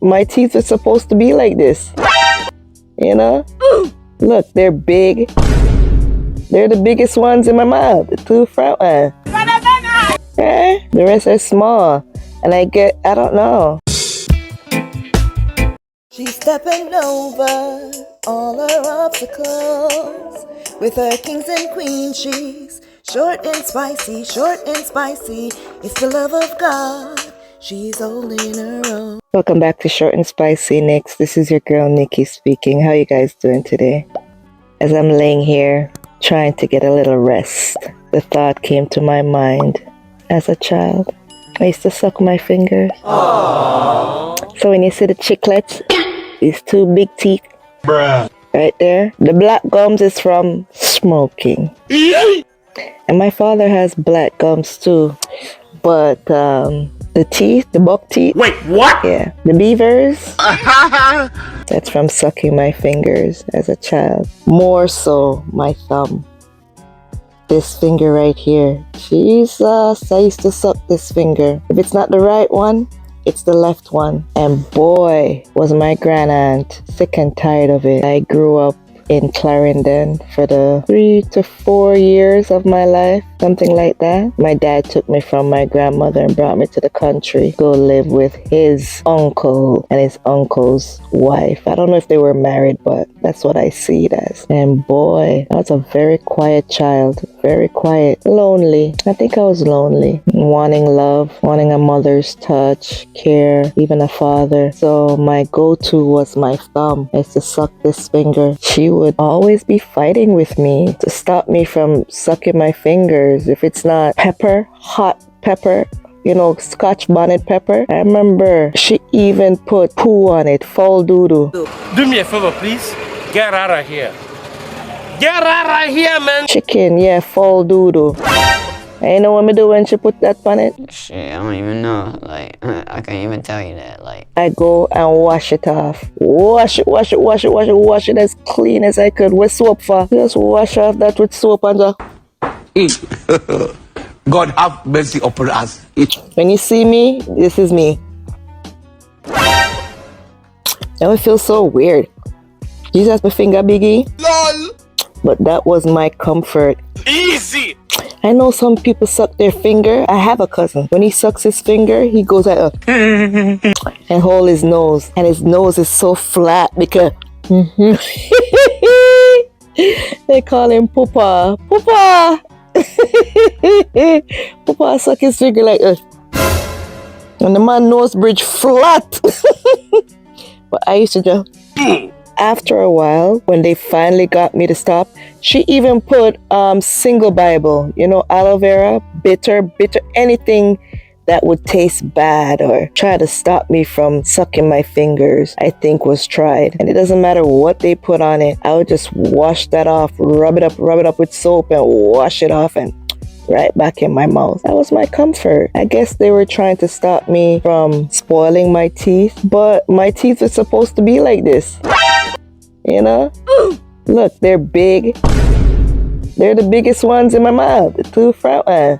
my teeth are supposed to be like this. You know? Look, they're big. They're the biggest ones in my mouth, the two front ones. The rest are small. And I don't know. She's stepping over all her obstacles. With her kings and queens, she's short and spicy, short and spicy. It's the love of God, she's holding her own. Welcome back to Short and Spicy Nikks. This is your girl Nikki speaking. How you guys doing today? As I'm laying here trying to get a little rest, the thought came to my mind. As a child, I used to suck my fingers. Aww. So when you see the chiclets, these two big teeth, bruh, right there, the black gums is from smoking. And my father has black gums too, but the teeth, the buck teeth. Wait, what? Yeah, the beavers. That's from sucking my fingers as a child. More so my thumb. This finger right here. Jesus, I used to suck this finger. If it's not the right one, it's the left one. And boy, was my grandaunt sick and tired of it. I grew up in Clarendon for the 3 to 4 years of my life, something like that. My dad took me from my grandmother and brought me to the country, go live with his uncle and his uncle's wife. I don't know if they were married, but that's what I see it as. And boy, I was a very quiet child, very quiet, lonely. I think I was lonely, wanting love, wanting a mother's touch, care, even a father. So my go-to was my thumb. I used to suck this finger. She would always be fighting with me to stop me from sucking my fingers. If it's not pepper, hot pepper, you know, Scotch bonnet pepper. I remember she even put poo on it, foul doodoo. Do me a favor, please. Get out of here. Get out of here, man. Chicken, yeah, foul doodoo. And you know what me do when she put that on it? Shit, I don't even know. Like, I can't even tell you that. Like, I go and wash it off. Wash it as clean as I could. With soap for? Just wash off that with soap and just... God have mercy upon us. When you see me, this is me. Now it feels so weird. Jesus, my finger biggie. LOL. But that was my comfort. Easy. I know some people suck their finger. I have a cousin. When he sucks his finger, he goes like and hold his nose. And his nose is so flat because they call him Poopa. Poopa! Poopa suck his finger like and the man nose bridge flat. But I used to just... After a while, when they finally got me to stop, she even put single Bible, you know, aloe vera, bitter, anything that would taste bad or try to stop me from sucking my fingers, I think was tried. And it doesn't matter what they put on it. I would just wash that off, rub it up with soap and wash it off and right back in my mouth. That was my comfort. I guess they were trying to stop me from spoiling my teeth, but my teeth are supposed to be like this. You know? Look, they're big. They're the biggest ones in my mouth, the two front ones.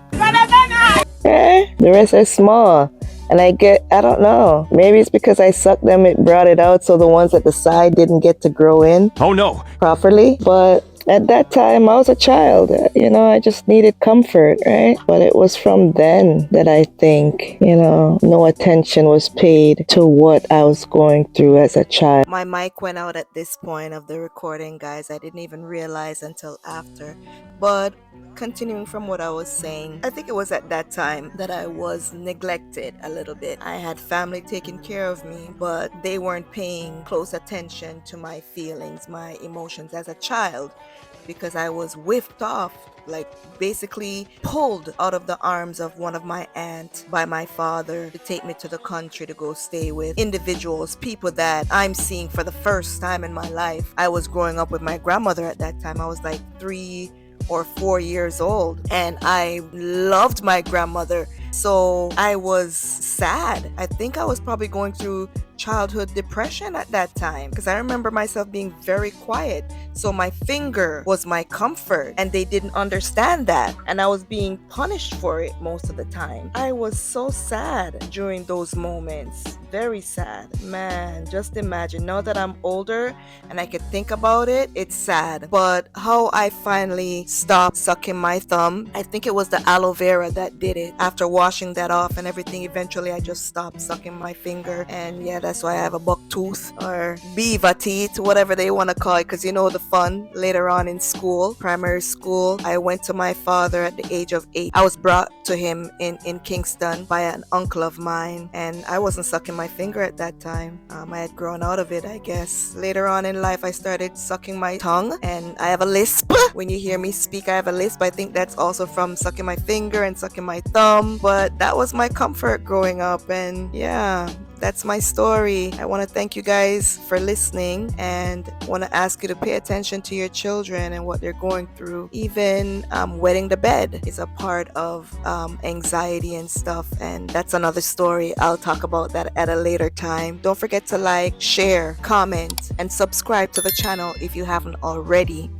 The rest are small. And I don't know. Maybe it's because I sucked them, it brought it out, so the ones at the side didn't get to grow in. Oh no. Properly. But at that time, I was a child. You know, I just needed comfort, right? But it was from then that I think, you know, no attention was paid to what I was going through as a child. My mic went out at this point of the recording, guys. I didn't even realize until after. But continuing from what I was saying, I think it was at that time that I was neglected a little bit. I had family taking care of me, but they weren't paying close attention to my feelings, my emotions as a child, because I was whipped off, like basically pulled out of the arms of one of my aunts by my father to take me to the country to go stay with individuals, people that I'm seeing for the first time in my life. I was growing up with my grandmother at that time. I was like 3 or 4 years old, and I loved my grandmother. So I was sad. I think I was probably going through childhood depression at that time, because I remember myself being very quiet. So my finger was my comfort, and they didn't understand that. And I was being punished for it most of the time. I was so sad during those moments. Very sad. Man, just imagine. Now that I'm older and I could think about it, it's sad. But how I finally stopped sucking my thumb, I think it was the aloe vera that did it. After washing that off and everything, eventually I just stopped sucking my finger. And yeah, that's why I have a buck tooth or beaver teeth, whatever they want to call it, because you know the fun later on in school, primary school. I went to my father at the age of 8. I was brought to him in Kingston by an uncle of mine, and I wasn't sucking my finger at that time. I had grown out of it, I guess. Later on in life, I started sucking my tongue, and I have a lisp. When you hear me speak, I have a lisp. I think that's also from sucking my finger and sucking my thumb, but that was my comfort growing up, and yeah, that's my story. I want to thank you guys for listening, and want to ask you to pay attention to your children and what they're going through. Even wetting the bed is a part of anxiety and stuff, and that's another story. I'll talk about that at a later time. Don't forget to like, share, comment, and subscribe to the channel if you haven't already.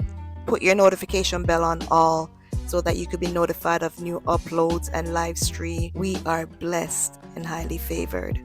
Put your notification bell on all so that you could be notified of new uploads and live stream. We are blessed and highly favored.